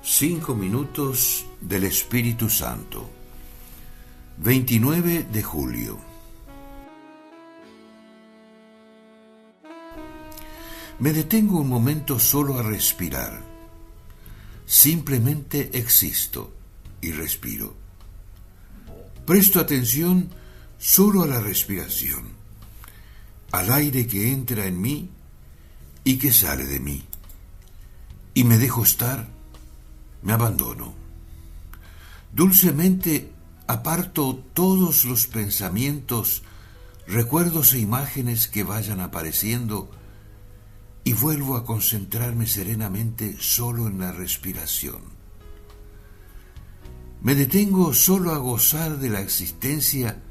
5 minutos del Espíritu Santo. 29 de julio. Me detengo un momento solo a respirar. Simplemente existo y respiro. Presto atención solo a la respiración, al aire que entra en mí y que sale de mí. Y me dejo estar, me abandono. Dulcemente aparto todos los pensamientos, recuerdos e imágenes que vayan apareciendo y vuelvo a concentrarme serenamente solo en la respiración. Me detengo solo a gozar de la existencia,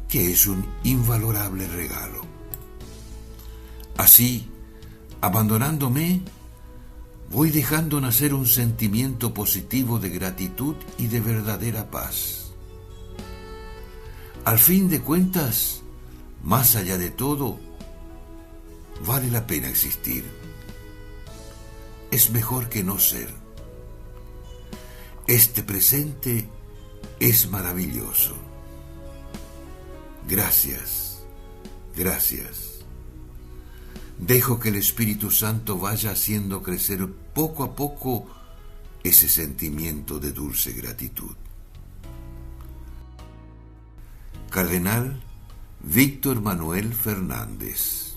que es un invalorable regalo. Así, abandonándome, voy dejando nacer un sentimiento positivo de gratitud y de verdadera paz. Al fin de cuentas, más allá de todo, vale la pena existir. Es mejor que no ser. Este presente es maravilloso. Gracias, gracias. Dejo que el Espíritu Santo vaya haciendo crecer poco a poco ese sentimiento de dulce gratitud. Cardenal Víctor Manuel Fernández.